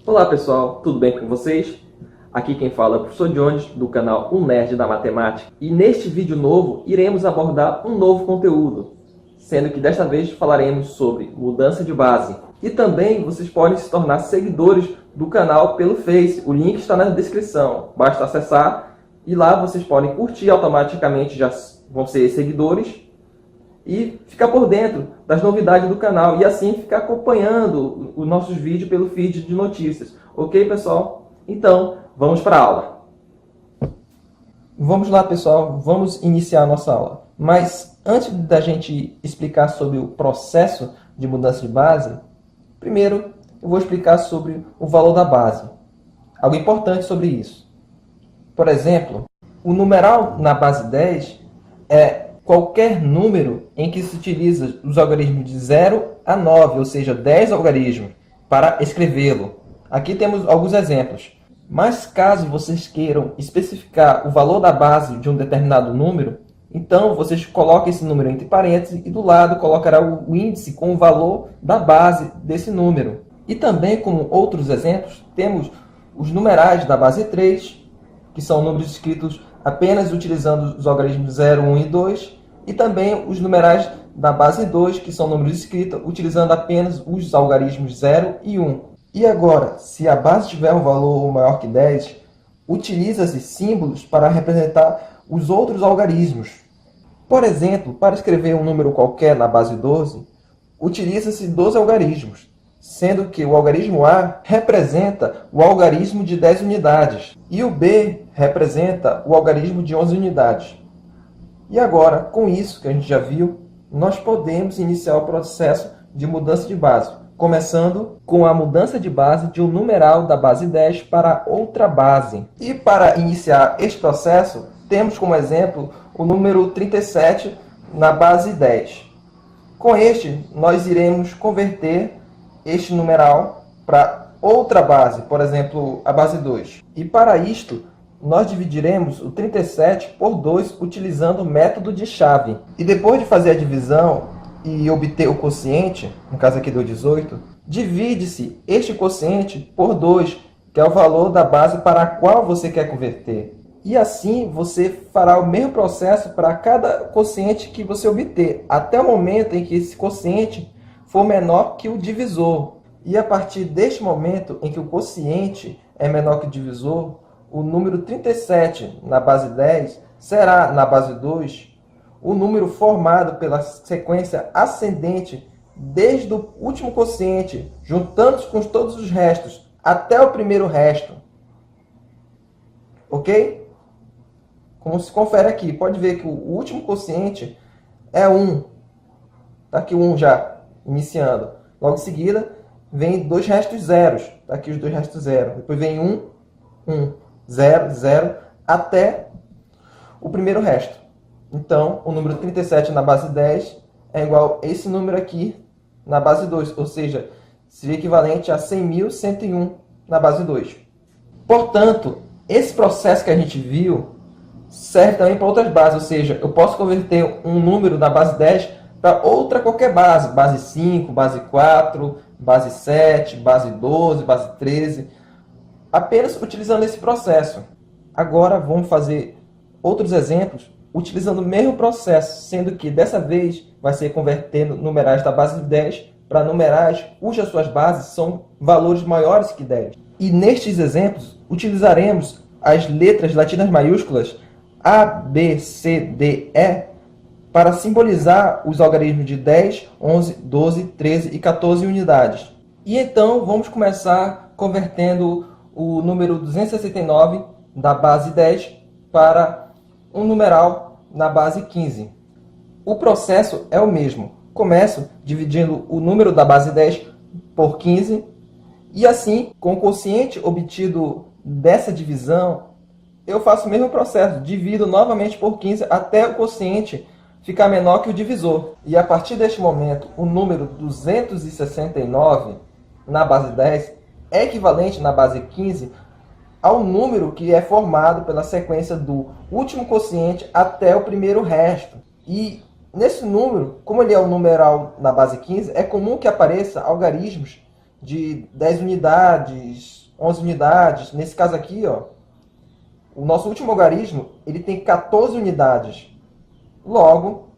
Olá pessoal, tudo bem com vocês? Aqui quem fala é o professor Jones, do canal Um Nerd da Matemática. E neste vídeo novo, iremos abordar um novo conteúdo, sendo que desta vez falaremos sobre mudança de base. E também vocês podem se tornar seguidores do canal pelo Face, o link está na descrição. Basta acessar e lá vocês podem curtir automaticamente, já vão ser seguidores, e ficar por dentro das novidades do canal e assim ficar acompanhando os nossos vídeos pelo feed de notícias. Ok, pessoal? Então, vamos para a aula. Vamos lá, pessoal. Vamos iniciar a nossa aula. Mas antes da gente explicar sobre o processo de mudança de base, primeiro eu vou explicar sobre o valor da base. Algo importante sobre isso. Por exemplo, o numeral na base 10 é qualquer número em que se utiliza os algarismos de 0 a 9, ou seja, 10 algarismos, para escrevê-lo. Aqui temos alguns exemplos. Mas caso vocês queiram especificar o valor da base de um determinado número, então vocês colocam esse número entre parênteses e do lado colocará o índice com o valor da base desse número. E também, como outros exemplos, temos os numerais da base 3, que são números escritos apenas utilizando os algarismos 0, 1 e 2, e também os numerais da base 2, que são números escritos utilizando apenas os algarismos 0 e 1. E agora, se a base tiver um valor maior que 10, utiliza-se símbolos para representar os outros algarismos. Por exemplo, para escrever um número qualquer na base 12, utiliza-se 12 algarismos, sendo que o algarismo A representa o algarismo de 10 unidades e o B representa o algarismo de 11 unidades. E agora, com isso que a gente já viu, nós podemos iniciar o processo de mudança de base, começando com a mudança de base de um numeral da base 10 para outra base. E para iniciar este processo, temos como exemplo o número 37 na base 10. Com este, nós iremos converter este numeral para outra base, por exemplo, a base 2. E para isto, nós dividiremos o 37 por 2 utilizando o método de chave. E depois de fazer a divisão e obter o quociente, no caso aqui deu 18, divide-se este quociente por 2, que é o valor da base para a qual você quer converter. E assim você fará o mesmo processo para cada quociente que você obter, até o momento em que esse quociente for menor que o divisor. E a partir deste momento em que o quociente é menor que o divisor, o número 37 na base 10 será, na base 2, o número formado pela sequência ascendente desde o último quociente, juntando-se com todos os restos, até o primeiro resto. Ok? Como se confere aqui, pode ver que o último quociente é 1. Está aqui o 1 já, iniciando. Logo em seguida, vem dois restos zeros. Está aqui os dois restos zeros. Depois vem 1, 1, 0, 0, até o primeiro resto. Então, o número 37 na base 10 é igual a esse número aqui na base 2, ou seja, seria equivalente a 100.101 na base 2. Portanto, esse processo que a gente viu serve também para outras bases, ou seja, eu posso converter um número da base 10 para outra qualquer base, base 5, base 4, base 7, base 12, base 13, apenas utilizando esse processo. Agora vamos fazer outros exemplos utilizando o mesmo processo, sendo que dessa vez vai ser convertendo numerais da base 10 para numerais cujas suas bases são valores maiores que 10. E nestes exemplos utilizaremos as letras latinas maiúsculas A, B, C, D, E para simbolizar os algarismos de 10, 11, 12, 13 e 14 unidades. E então vamos começar convertendo o número 269 da base 10 para um numeral na base 15. O processo é o mesmo. Começo dividindo o número da base 10 por 15 e assim, com o quociente obtido dessa divisão, eu faço o mesmo processo, divido novamente por 15 até o quociente ficar menor que o divisor. E a partir deste momento, o número 269 na base 10 é equivalente na base 15 ao número que é formado pela sequência do último quociente até o primeiro resto. E nesse número, como ele é um numeral na base 15, é comum que apareça algarismos de 10 unidades, 11 unidades. Nesse caso aqui, ó, o nosso último algarismo ele tem 14 unidades. Logo,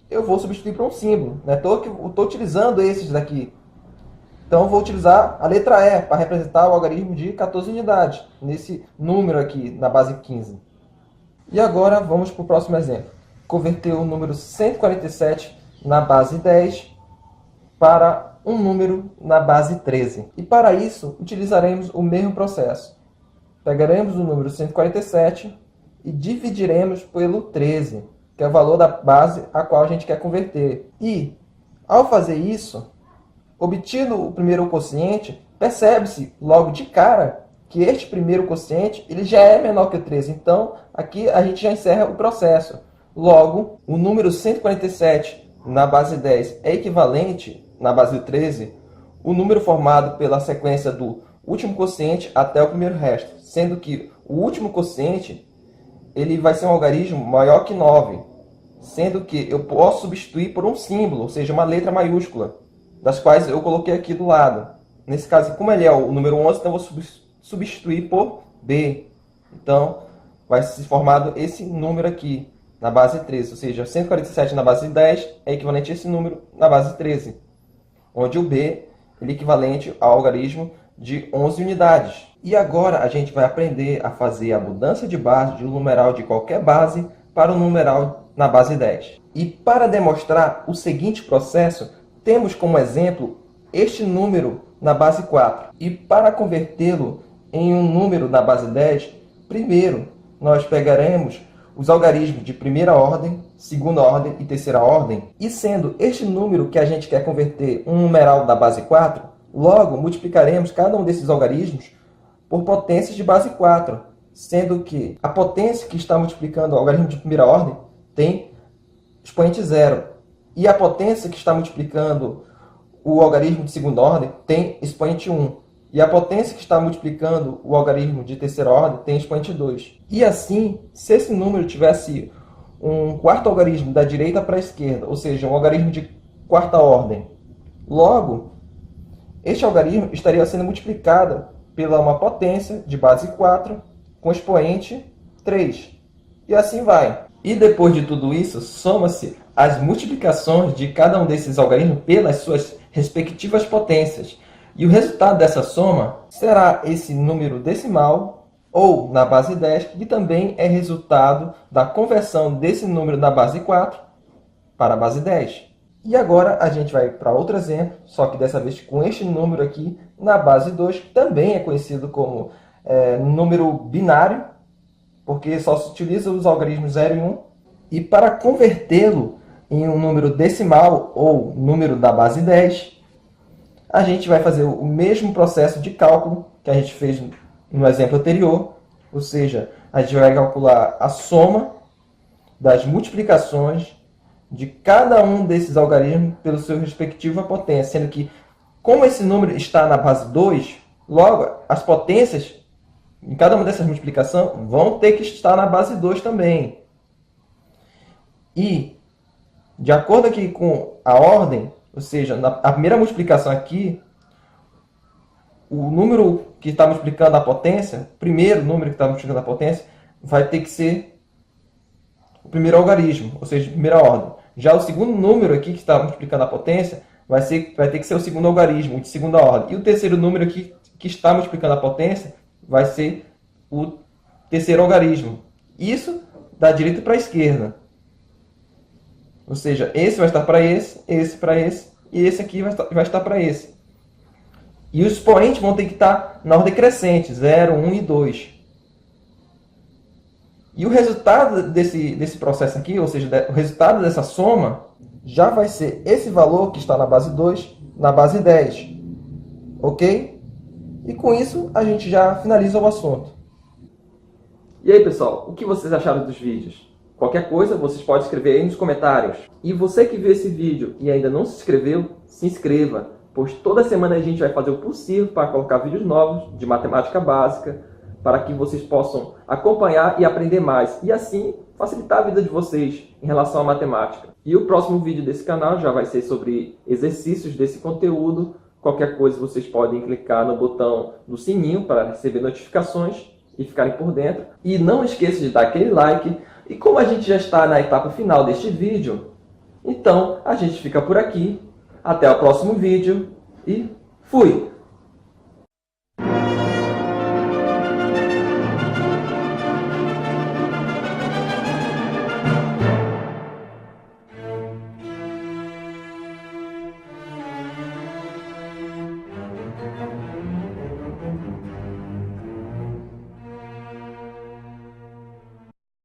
eu vou substituir por um símbolo. Estou utilizando esses daqui. Então, eu vou utilizar a letra E para representar o algarismo de 14 unidades, nesse número aqui, na base 15. E agora, vamos para o próximo exemplo. Converter o número 147 na base 10 para um número na base 13. E para isso, utilizaremos o mesmo processo. Pegaremos o número 147 e dividiremos pelo 13, que é o valor da base a qual a gente quer converter. E, ao fazer isso, obtido o primeiro quociente, percebe-se logo de cara que este primeiro quociente ele já é menor que o 13. Então, aqui a gente já encerra o processo. Logo, o número 147 na base 10 é equivalente, na base 13, o número formado pela sequência do último quociente até o primeiro resto, sendo que o último quociente ele vai ser um algarismo maior que 9, sendo que eu posso substituir por um símbolo, ou seja, uma letra maiúscula, das quais eu coloquei aqui do lado. Nesse caso, como ele é o número 11, então eu vou substituir por B. Então, vai se formado esse número aqui, na base 13, ou seja, 147 na base 10 é equivalente a esse número na base 13, onde o B ele é equivalente ao algarismo de 11 unidades. E agora a gente vai aprender a fazer a mudança de base de um numeral de qualquer base para um numeral na base 10. E para demonstrar o seguinte processo, temos como exemplo este número na base 4. E para convertê-lo em um número na base 10, primeiro nós pegaremos os algarismos de primeira ordem, segunda ordem e terceira ordem. E sendo este número que a gente quer converter um numeral da base 4, logo multiplicaremos cada um desses algarismos por potências de base 4, sendo que a potência que está multiplicando o algarismo de primeira ordem tem expoente 0. E a potência que está multiplicando o algarismo de segunda ordem tem expoente 1. E a potência que está multiplicando o algarismo de terceira ordem tem expoente 2. E assim, se esse número tivesse um quarto algarismo da direita para a esquerda, ou seja, um algarismo de quarta ordem, logo, este algarismo estaria sendo multiplicado pela uma potência de base 4 com expoente 3. E assim vai. E depois de tudo isso, soma-se as multiplicações de cada um desses algarismos pelas suas respectivas potências. E o resultado dessa soma será esse número decimal, ou na base 10, que também é resultado da conversão desse número na base 4 para a base 10. E agora a gente vai para outro exemplo, só que dessa vez com este número aqui na base 2, que também é conhecido como número binário, porque só se utiliza os algarismos 0 e 1. E para convertê-lo em um número decimal, ou número da base 10, a gente vai fazer o mesmo processo de cálculo que a gente fez no exemplo anterior, ou seja, a gente vai calcular a soma das multiplicações de cada um desses algarismos pelo seu respectivo potência, sendo que, como esse número está na base 2, logo, as potências em cada uma dessas multiplicações vão ter que estar na base 2 também. E, de acordo aqui com a ordem, ou seja, a primeira multiplicação aqui, o número que está multiplicando a potência, o primeiro número que está multiplicando a potência, vai ter que ser o primeiro algarismo, ou seja, de primeira ordem. Já o segundo número aqui que está multiplicando a potência, vai ter que ser o segundo algarismo, de segunda ordem. E o terceiro número aqui que está multiplicando a potência, vai ser o terceiro algarismo. Isso da direita para a esquerda. Ou seja, esse vai estar para esse para esse, e esse aqui vai estar para esse. E os expoentes vão ter que estar na ordem crescente, 0, 1 e 2. E o resultado desse processo aqui, ou seja, o resultado dessa soma, já vai ser esse valor que está na base 2, na base 10. Ok? E com isso, a gente já finaliza o assunto. E aí, pessoal, o que vocês acharam dos vídeos? Qualquer coisa, vocês podem escrever aí nos comentários. E você que viu esse vídeo e ainda não se inscreveu, se inscreva, pois toda semana a gente vai fazer o possível para colocar vídeos novos de matemática básica, para que vocês possam acompanhar e aprender mais, e assim facilitar a vida de vocês em relação à matemática. E o próximo vídeo desse canal já vai ser sobre exercícios desse conteúdo, Qualquer coisa vocês podem clicar no botão do sininho para receber notificações e ficarem por dentro. E não esqueça de dar aquele like. E como a gente já está na etapa final deste vídeo, então a gente fica por aqui. Até o próximo vídeo e fui!